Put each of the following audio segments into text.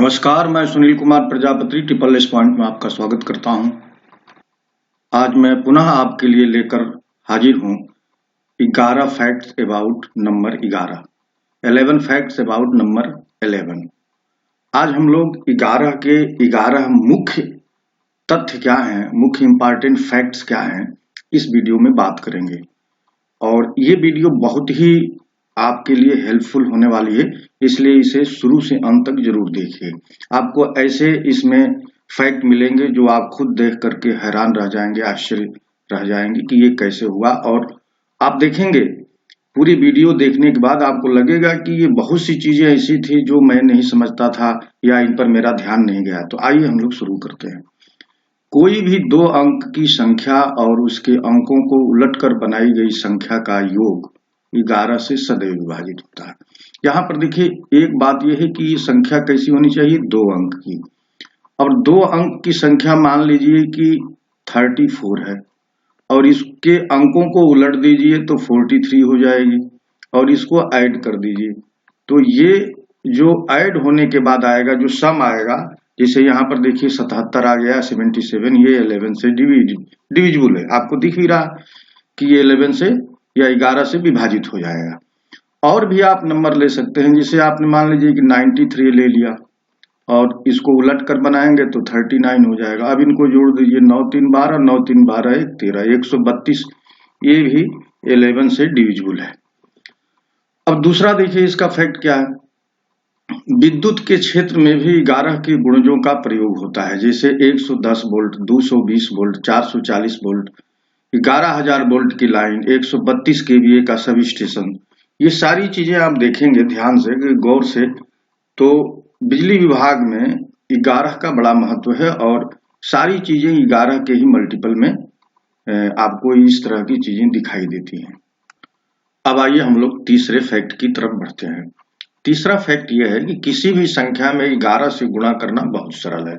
नमस्कार, मैं Sunil Kumar Prajapati triple S point में आपका स्वागत करता हूं। आज मैं पुनः आपके लिए लेकर हाजिर हूं 11 facts about number 11 facts about number 11। आज हम लोग 11 के 11 मुख्य तथ्य क्या हैं, मुख्य इंपॉर्टेंट फैक्ट्स क्या हैं, इस वीडियो में बात करेंगे। और ये वीडियो बहुत ही आपके लिए हेल्पफुल होने वाली है, इसलिए इसे शुरू से अंत तक जरूर देखिए। आपको ऐसे इसमें फैक्ट मिलेंगे जो आप खुद देख करके हैरान रह जाएंगे, आश्चर्य रह जाएंगे कि ये कैसे हुआ। और आप देखेंगे पूरी वीडियो देखने के बाद आपको लगेगा कि ये बहुत सी चीजें ऐसी थी जो मैं नहीं समझता था या इन पर मेरा ध्यान नहीं गया। तो आइए हम लोग शुरू करते हैं। कोई भी 2 अंक की संख्या और उसके अंकों को उलटकर बनाई गई संख्या का योग 11 से सदैव विभाजित होता है। यहाँ पर देखिए, एक बात यह है कि ये संख्या कैसी होनी चाहिए, 2 अंक की। और 2 अंक की संख्या मान लीजिए कि 34 है और इसके अंकों को उलट दीजिए तो 43 हो जाएगी और इसको ऐड कर दीजिए तो ये जो ऐड होने के बाद आएगा, जो सम आएगा, जैसे यहाँ पर देखिए 77 आ गया, 77, ये 11 से डिविजिबल है। आपको दिख भी रहा कि ये 11 से या 11 से विभाजित हो जाएगा। और भी आप नंबर ले सकते हैं, जिसे आपने मान लीजिए कि 93 ले लिया और इसको उलट कर बनाएंगे तो 39 हो जाएगा। अब इनको जोड़ दीजिए, 9 3 12, 9 3 12 1 13, 132, ये भी 11 से डिविजिबल है। अब दूसरा देखिए इसका फैक्ट क्या है। विद्युत के क्षेत्र में भी 11 के गुणजों का प्रयोग होता है, जैसे 110 वोल्ट, 220 वोल्ट, 440 वोल्ट, 11,000 वोल्ट की लाइन, 132 केवीए का सब स्टेशन। ये सारी चीजें आप देखेंगे ध्यान से, गौर से, तो बिजली विभाग में 11 का बड़ा महत्व है और सारी चीजें 11 के ही मल्टीपल में आपको इस तरह की चीजें दिखाई देती हैं। अब आइए हम लोग तीसरे फैक्ट की तरफ बढ़ते हैं। तीसरा फैक्ट यह है कि किसी भी संख्या में 11 से गुणा करना बहुत सरल है।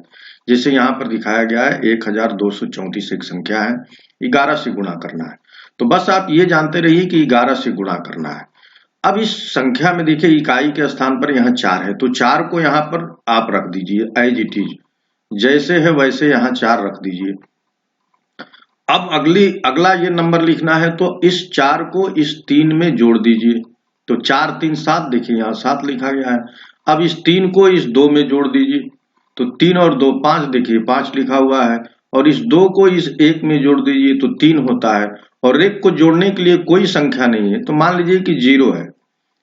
जैसे यहाँ पर दिखाया गया है 1234 एक संख्या है, 11 से गुणा करना है। तो बस आप ये जानते रहिए कि 11 से गुणा करना है। अब इस संख्या में देखिए इकाई के स्थान पर यहाँ 4 है, तो 4 को यहाँ पर आप रख दीजिए एज इट इज, जैसे है वैसे यहाँ 4 रख दीजिए। अब अगला ये नंबर लिखना है तो इस 4 को इस 3 में जोड़ दीजिए, तो 4 3 7, देखिए यहाँ 7 लिखा गया है। अब इस 3 को इस 2 में जोड़ दीजिए, तो 3 और 2 5, देखिए 5 लिखा हुआ है, और इस 2 को इस 1 में जोड़ दीजिए तो 3 होता है। और 1 को जोड़ने के लिए कोई संख्या नहीं है, तो मान लीजिए कि 0 है,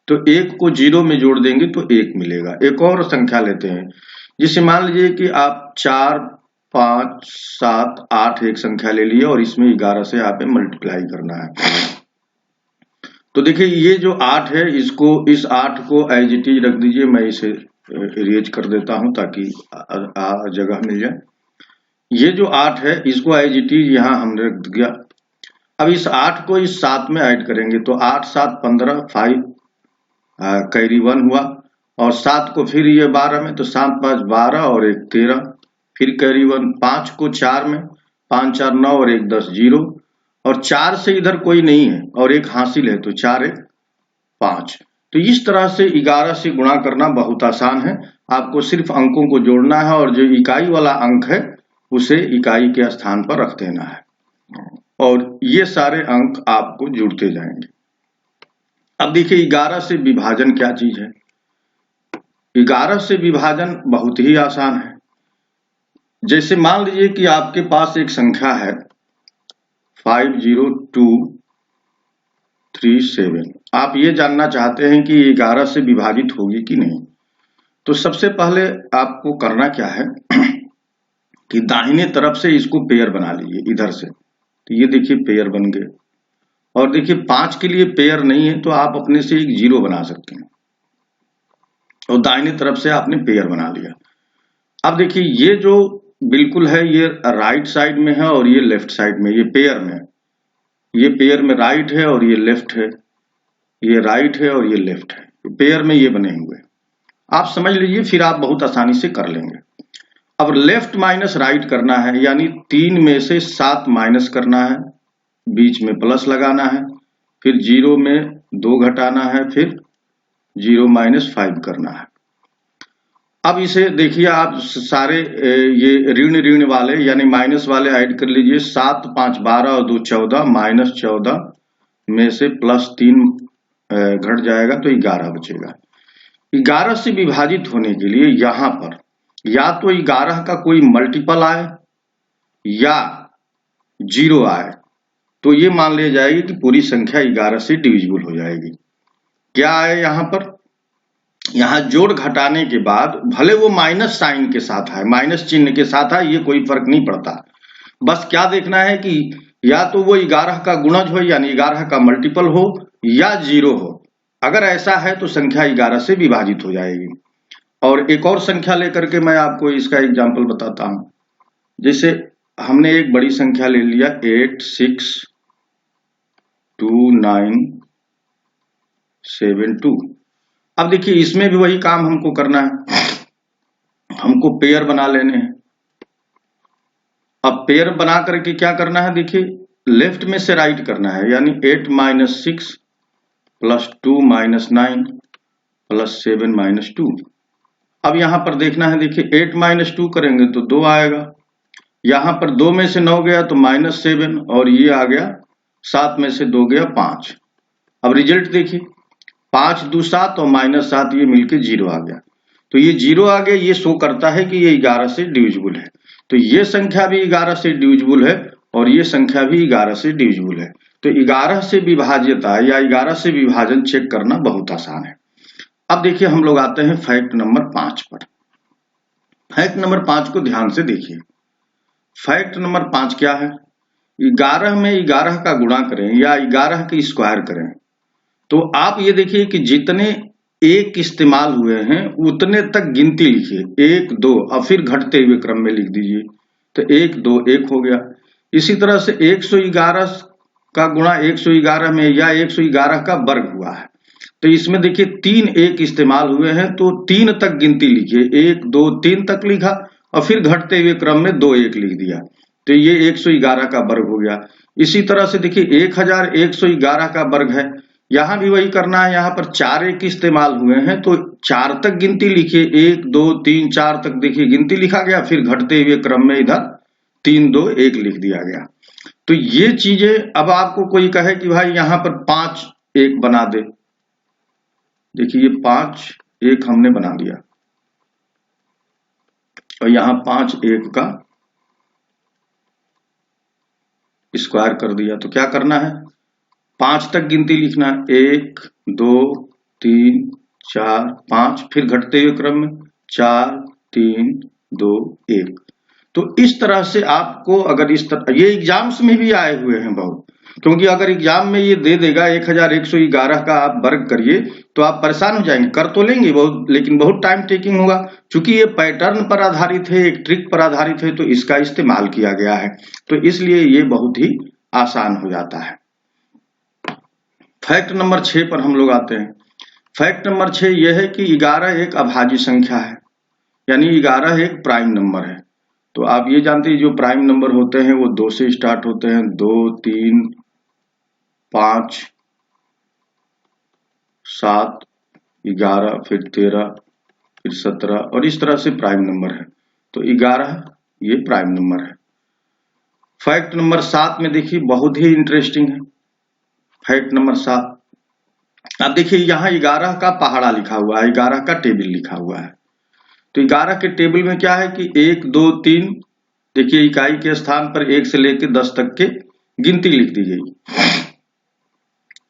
तो 1 को 0 में जोड़ देंगे तो 1 मिलेगा। एक और संख्या लेते हैं, जिसे मान लीजिए कि आप 4 5 7 8 एक संख्या ले लिए और इसमें 11 से आप मल्टीप्लाई करना है। तो देखिए ये जो 8 है, इसको इस 8 को एज इट इज रख दीजिए। मैं इसे इरेज कर देता हूं ताकि जगह मिल जाए। ये जो 8 है इसको एज इट इज यहाँ हमने रख दिया। अब इस 8 को इस 7 में ऐड करेंगे तो 8 7 15, 5 कैरी 1 हुआ, और 7 को फिर ये 12 में, तो 7 5 12 और 1 13, फिर कैरी 1, 5 को 4 में, 5 4 9 और 1 10 0, और 4 से इधर कोई नहीं है और 1 हासिल है, तो 4 1 5। तो इस तरह से 11 से गुणा करना बहुत आसान है। आपको सिर्फ अंकों को जोड़ना है और जो इकाई वाला अंक है उसे इकाई के स्थान पर रख देना है, और ये सारे अंक आपको जुड़ते जाएंगे। अब देखिए 11 से विभाजन क्या चीज है। 11 से विभाजन बहुत ही आसान है। जैसे मान लीजिए कि आपके पास एक संख्या है 50237, आप ये जानना चाहते हैं कि 11 से विभाजित होगी कि नहीं। तो सबसे पहले आपको करना क्या है कि दाहिने तरफ से इसको पेयर बना लीजिए इधर से, तो ये देखिए पेयर बन गए। और देखिए 5 के लिए पेयर नहीं है तो आप अपने से एक 0 बना सकते हैं, और दाहिने तरफ से आपने पेयर बना लिया। अब देखिए ये जो बिल्कुल है ये राइट साइड में है और ये लेफ्ट साइड में, ये पेयर में, ये पेयर में राइट है और ये लेफ्ट है, ये राइट है और ये लेफ्ट है, पेयर में ये बने हुए। आप समझ लीजिए, फिर आप बहुत आसानी से कर लेंगे। अब लेफ्ट माइनस राइट करना है, यानी 3 में से 7 माइनस करना है, बीच में प्लस लगाना है, फिर 0 में 2 घटाना है, फिर 0 - 5 करना है। अब इसे देखिए आप सारे ये ऋण ऋण वाले यानी माइनस वाले ऐड कर लीजिए। 7 5 12 और 2 14, -14 में से +3 घट जाएगा तो 11 बचेगा। 11 से विभाजित होने के लिए यहाँ पर या तो 11 का कोई मल्टीपल आए या 0 आए, तो ये मान लिया जाएगी कि पूरी संख्या 11 से डिविजिबल हो जाएगी। क्या आए यहाँ पर, यहाँ जोड़ घटाने के बाद भले वो माइनस साइन के साथ आए, माइनस चिन्ह के साथ आए, ये कोई फर्क नहीं पड़ता। बस क्या देखना है कि या तो वो 11 का गुणज हो यानी 11 का मल्टीपल हो या 0 हो। अगर ऐसा है तो संख्या 11 से विभाजित हो जाएगी। और एक और संख्या लेकर के मैं आपको इसका एग्जाम्पल बताता हूं। जैसे हमने एक बड़ी संख्या ले लिया 8 6 2 9 7 2। अब देखिए इसमें भी वही काम हमको करना है, हमको पेयर बना लेने हैं। अब पेयर बना करके क्या करना है, देखिए लेफ्ट में से राइट करना है, यानी 8 - 6 + 2 - 9 + 7 - 2। अब यहां पर देखना है, देखिए 8 - 2 करेंगे तो 2 आएगा, यहां पर 2 में से 9 गया तो -7 और ये आ गया 7 में से 2 गया 5। अब रिजल्ट देखिए 5 2 7 और -7 ये मिलके 0 आ गया। तो ये 0 आ गया, ये शो करता है कि ये 11 से डिविजिबल है। तो ये संख्या भी 11 से डिविजिबल है और ये संख्या भी 11 से डिविजिबल है। तो 11 से विभाज्यता या 11 से विभाजन चेक करना बहुत आसान है। अब देखिए हम लोग आते हैं फैक्ट नंबर 5 पर। फैक्ट नंबर 5 को ध्यान से देखिए। फैक्ट नंबर 5 क्या है, 11 में 11 का गुणा करें या 11 की स्क्वायर करें तो आप ये देखिए कि जितने एक इस्तेमाल हुए हैं उतने तक गिनती लिखिए, 1 2 और फिर घटते हुए क्रम में लिख दीजिए। तो 1 2 1 हो गया। इसी तरह से 111 का गुणा 111 में या 111 का वर्ग हुआ है, तो इसमें देखिए 3 1 इस्तेमाल हुए हैं तो 3 तक गिनती लिखिए, 1 2 3 तक लिखा और फिर घटते हुए क्रम में 2 1 लिख दिया, तो ये 111 का वर्ग हो गया। इसी तरह से देखिए 1111 का वर्ग है, यहां भी वही करना है। यहाँ पर 4 1 इस्तेमाल हुए हैं तो 4 तक गिनती लिखिए, 1 2 3 4 तक देखिए गिनती लिखा गया, फिर घटते हुए क्रम में इधर 3 2 1 लिख दिया गया। तो ये चीजें अब आपको कोई कहे कि भाई यहाँ पर 5 1 बना दे, देखिए ये 5 1 हमने बना दिया और यहाँ 5 1 का स्क्वायर कर दिया। तो क्या करना है, 5 तक गिनती लिखना है, 1 2 3 4 5, फिर घटते हुए क्रम में 4 3 2 1। तो इस तरह से आपको, अगर इस तरह, ये एग्जाम्स में भी आए हुए हैं बहुत, क्योंकि अगर एग्जाम में ये दे देगा 1111 का आप वर्ग करिए तो आप परेशान हो जाएंगे। कर तो लेंगे बहुत, लेकिन बहुत टाइम टेकिंग होगा। चूंकि ये पैटर्न पर आधारित है, एक ट्रिक पर आधारित है, तो इसका इस्तेमाल किया गया है, तो इसलिए ये बहुत ही आसान हो जाता है। फैक्ट नंबर 6 पर हम लोग आते हैं। फैक्ट नंबर 6 यह है कि 11 एक अभाज्य संख्या है, यानी 11 एक प्राइम नंबर है। तो आप ये जानते हैं जो प्राइम नंबर होते हैं वो 2 से स्टार्ट होते हैं, 2 3 5 7 11 फिर 13 फिर 17 और इस तरह से प्राइम नंबर है। तो 11 ये प्राइम नंबर है। फैक्ट नंबर 7 में देखिए बहुत ही इंटरेस्टिंग है। फैक्ट नंबर 7, अब देखिए यहाँ 11 का पहाड़ा लिखा हुआ है, 11 का टेबल लिखा हुआ है। तो 11 के टेबल में क्या है कि 1 2 3, देखिए इकाई के स्थान पर 1 से लेकर 10 तक के गिनती लिख दी गई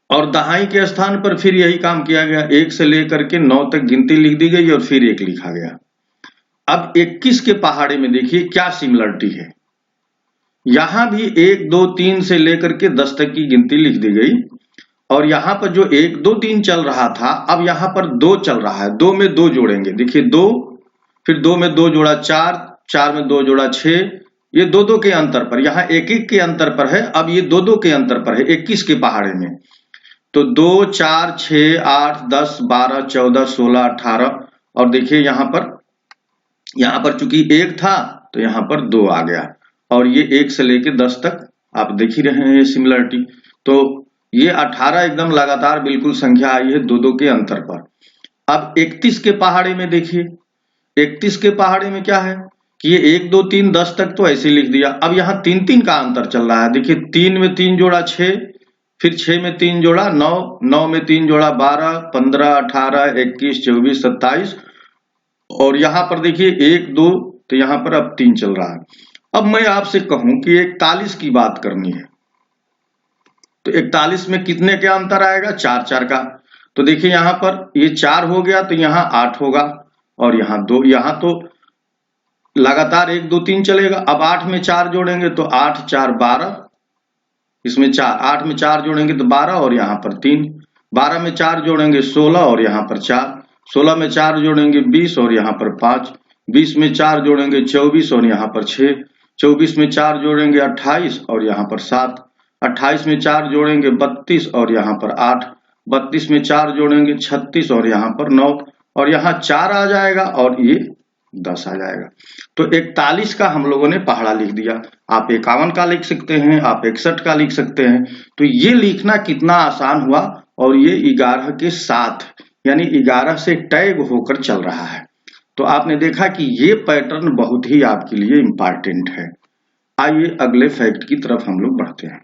और दहाई के स्थान पर फिर यही काम किया गया, 1 से लेकर के 9 तक गिनती लिख दी गई और फिर 1 लिखा गया। अब 21 के पहाड़े में देखिए क्या सिमिलरिटी है, यहां भी 1 2 3 से लेकर के 10 तक की गिनती लिख दी गई और यहाँ पर जो 1 2 3 चल रहा था अब यहाँ पर 2 चल रहा है, 2 में 2 जोड़ेंगे, देखिए 2 फिर 2 में 2 जोड़ा 4, 4 में 2 जोड़ा 6, ये 2 2 के अंतर पर, यहाँ 1 1 के अंतर पर है, अब ये 2 2 के अंतर पर है 21 के पहाड़े में। तो 2 4 6 8 10 12 14 16 18 और देखिए यहाँ पर चूंकि 1 था तो यहाँ पर 2 आ गया और ये 1 से लेके 10 तक आप देख ही रहे हैं ये सिमिलरिटी। तो ये 18 एकदम लगातार बिल्कुल संख्या आई है 2 2 के अंतर पर। अब 31 के पहाड़े में देखिए, 31 के पहाड़े में क्या है कि ये 1 2 3 10 तक तो ऐसे लिख दिया। अब यहाँ 3 3 का अंतर चल रहा है। देखिए 3 में 3 जोड़ा 6, फिर 6 में 3 जोड़ा 9, 9 में 3 जोड़ा 12, 15, 18, 21, 24, 27 और यहाँ पर देखिए 1 2, तो यहाँ पर अब 3 चल रहा है। अब मैं आपसे कहूं कि 41 की बात करनी है तो 41 में कितने का अंतर आएगा? 4 4 का। तो देखिए यहाँ पर ये 4 हो गया तो यहाँ 8 होगा और यहाँ 2, यहाँ तो लगातार 1 2 3 चलेगा। अब 8 में 4 जोड़ेंगे तो 8 4 12, इसमें 4, 8 में 4 जोड़ेंगे तो 12 और यहाँ पर 3, 12 में 4 जोड़ेंगे 16 और यहाँ पर 4, 16 में 4 जोड़ेंगे 20 और यहाँ पर 5, 20 में 4 जोड़ेंगे 24 और यहाँ पर 6, 24 में 4 जोड़ेंगे 28 और यहाँ पर 7, 28 में 4 जोड़ेंगे 32 और यहाँ पर 8, 32 में 4 जोड़ेंगे 36 और यहाँ पर 9 और यहाँ 4 आ जाएगा और ये 10 आ जाएगा। तो 41 का हम लोगों ने पहाड़ा लिख दिया। आप 51 का लिख सकते हैं, आप 61 का लिख सकते हैं। तो ये लिखना कितना आसान हुआ और ये 11 के साथ यानी 11 से टैग होकर चल रहा है। तो आपने देखा कि ये पैटर्न बहुत ही आपके लिए इंपॉर्टेंट है। आइए अगले फैक्ट की तरफ हम लोग बढ़ते हैं।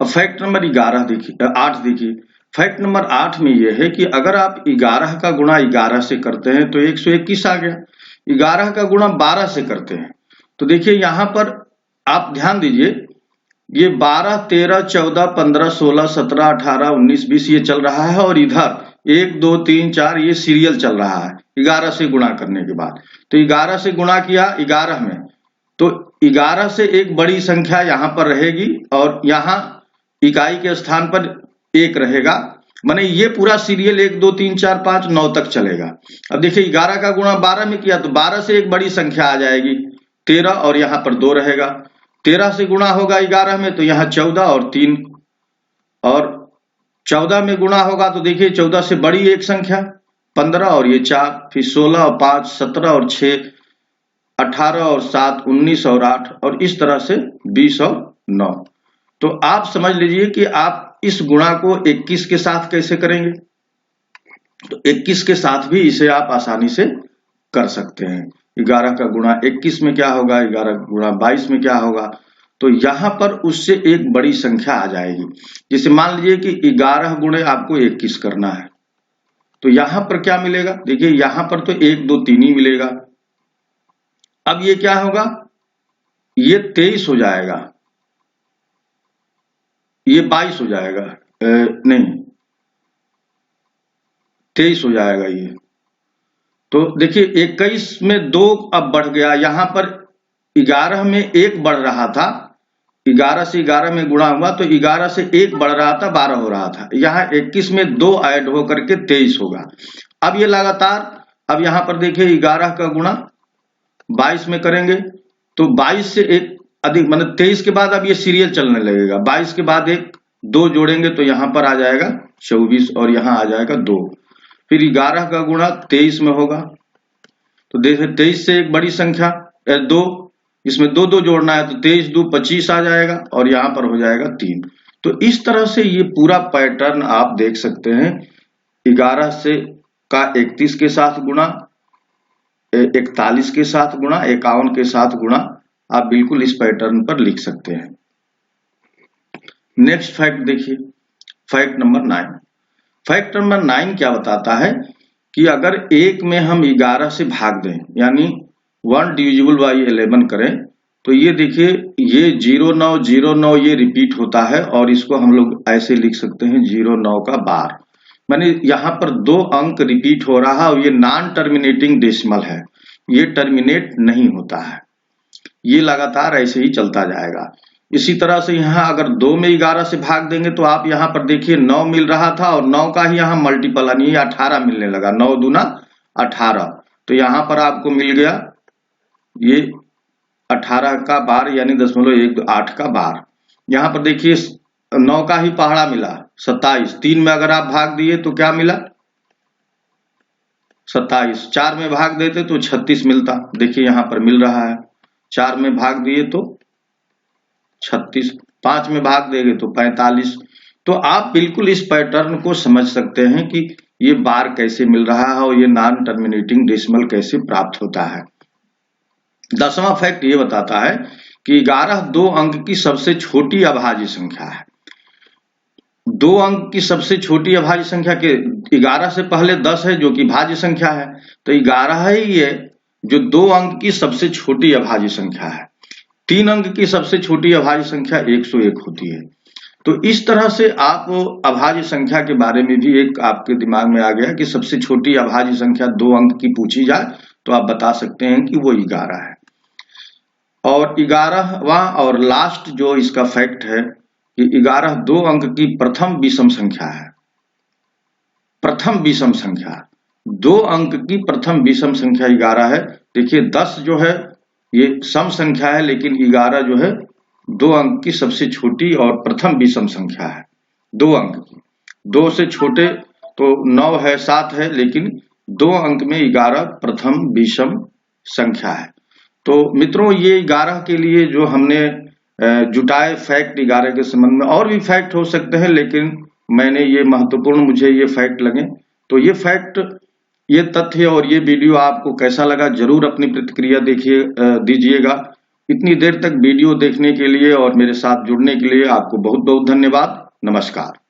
अब फैक्ट नंबर 8 देखिए। फैक्ट नंबर 8 में यह है कि अगर आप 11 का गुणा 11 से करते हैं तो 121 आ गया। 11 का गुणा 12 से करते हैं तो देखिए यहाँ पर आप ध्यान दीजिए, ये 12 13 14 15 16 17 18 19 20 ये चल रहा है और इधर 1 2 3 4 ये सीरियल चल रहा है 11 से गुणा करने के बाद। तो 11 से गुणा किया 11 में तो 11 से एक बड़ी संख्या यहाँ पर रहेगी और यहाँ इकाई के स्थान पर 1 रहेगा, माने ये पूरा सीरियल 1 2 3 4 5 9 तक चलेगा। अब देखिए 11 का गुणा 12 में किया तो 12 से एक बड़ी संख्या आ जाएगी 13 और यहाँ पर 2 रहेगा। 13 से गुणा होगा 11 में तो यहाँ 14 और 3 और 14 में गुणा होगा तो देखिए 14 से बड़ी एक संख्या 15 और ये 4, फिर 16 और 5 17 और 6 18 और 7 19 और 8 और इस तरह से 20 और 9। तो आप समझ लीजिए कि आप इस गुणा को 21 के साथ कैसे करेंगे। तो 21 के साथ भी इसे आप आसानी से कर सकते हैं। 11 का गुणा 21 में क्या होगा, 11 गुणा 22 में क्या होगा। तो यहाँ पर उससे एक बड़ी संख्या आ जाएगी। जैसे मान लीजिए कि 11 गुणे आपको 21 करना है तो यहाँ पर क्या मिलेगा, देखिए यहाँ पर तो 1 2 3 ही मिलेगा। अब ये क्या होगा, ये 23 हो जाएगा, ये 22 हो जाएगा, नहीं 23 हो जाएगा ये। तो देखिए 21 में 2 अब बढ़ गया, यहाँ पर 11 में 1 बढ़ रहा था, 11 से 11 में गुणा हुआ तो 11 से 1 बढ़ रहा था 12 हो रहा था। यहाँ 21 में 2 ऐड होकर के 23 होगा। अब ये लगातार, अब यहाँ पर देखिए 11 का गुणा 22 में करेंगे तो 22 से एक अधिक मतलब 23 के बाद अब ये सीरियल चलने लगेगा। 22 के बाद 1 2 जोड़ेंगे तो यहाँ पर आ जाएगा 24 और यहाँ आ जाएगा 2। फिर 11 का गुणा 23 में होगा तो देखिए 23 से एक बड़ी संख्या 2, इसमें 2 2 जोड़ना है तो 23 2 25 आ जाएगा और यहाँ पर हो जाएगा 3। तो इस तरह से ये पूरा पैटर्न आप देख सकते हैं। 11 से का 31 के साथ गुणा, 41 के साथ गुणा, 51 के साथ गुणा, आप बिल्कुल इस पैटर्न पर लिख सकते हैं। नेक्स्ट फैक्ट देखिए, फैक्ट नंबर 9। फैक्ट नंबर 9 क्या बताता है कि अगर 1 में हम 11 से भाग दें यानी 1 डिविजिबल बाई 11 करें तो ये देखिए ये 0 9 0 9 ये रिपीट होता है और इसको हम लोग ऐसे लिख सकते हैं 0 9 का बार, माने यहाँ पर 2 अंक रिपीट हो रहा है और ये नॉन टर्मिनेटिंग डेसिमल है, ये टर्मिनेट नहीं होता है, ये लगातार ऐसे ही चलता जाएगा। इसी तरह से यहाँ अगर 2 में 11 से भाग देंगे तो आप यहाँ पर देखिए 9 मिल रहा था और 9 का ही यहाँ मल्टीपल यानी 18 मिलने लगा, 9 दूना 18। तो यहाँ पर आपको मिल गया ये 18 का बार यानी 0.18 का बार। यहाँ पर देखिए 9 का ही पहाड़ा मिला 27, 3 में अगर आप भाग दिए तो क्या मिला 27, 4 में भाग देते तो 36 मिलता, देखिए यहाँ पर मिल रहा है। 4 में भाग दिए तो 36, 5 में भाग देंगे तो 45। तो आप बिल्कुल इस पैटर्न को समझ सकते हैं कि ये बार कैसे मिल रहा है और ये नॉन टर्मिनेटिंग डेसिमल कैसे प्राप्त होता है। 10वां फैक्ट ये बताता है कि 11 2 अंक की सबसे छोटी अभाज्य संख्या है। 2 अंक की सबसे छोटी अभाज्य संख्या के 11 से पहले 10 है जो कि भाज्य संख्या है, तो 11 ही है जो 2 अंक की सबसे छोटी अभाज्य संख्या है। 3 अंक की सबसे छोटी अभाज्य संख्या 101 होती है। तो इस तरह से आप अभाज्य संख्या के बारे में भी एक आपके दिमाग में आ गया कि सबसे छोटी अभाज्य संख्या 2 अंक की पूछी जाए तो आप बता सकते हैं कि वो 11 है। और 11वां और लास्ट जो इसका फैक्ट है कि 11 2 अंक की प्रथम विषम संख्या है। प्रथम विषम संख्या 2 अंक की प्रथम विषम संख्या 11 है। देखिए 10 जो है ये सम संख्या है, लेकिन 11 जो है 2 अंक की सबसे छोटी और प्रथम विषम संख्या है। 2 अंक की, 2 से छोटे तो 9 है, 7 है, लेकिन 2 अंक में 11 प्रथम विषम संख्या है। तो मित्रों ये 11 के लिए जो हमने जुटाए फैक्ट 11 के संबंध में, और भी फैक्ट हो सकते हैं, लेकिन मैंने ये महत्वपूर्ण मुझे ये फैक्ट लगे। तो ये फैक्ट, ये तथ्य और ये वीडियो आपको कैसा लगा जरूर अपनी प्रतिक्रिया दीजिएगा। इतनी देर तक वीडियो देखने के लिए और मेरे साथ जुड़ने के लिए आपको बहुत बहुत धन्यवाद। नमस्कार।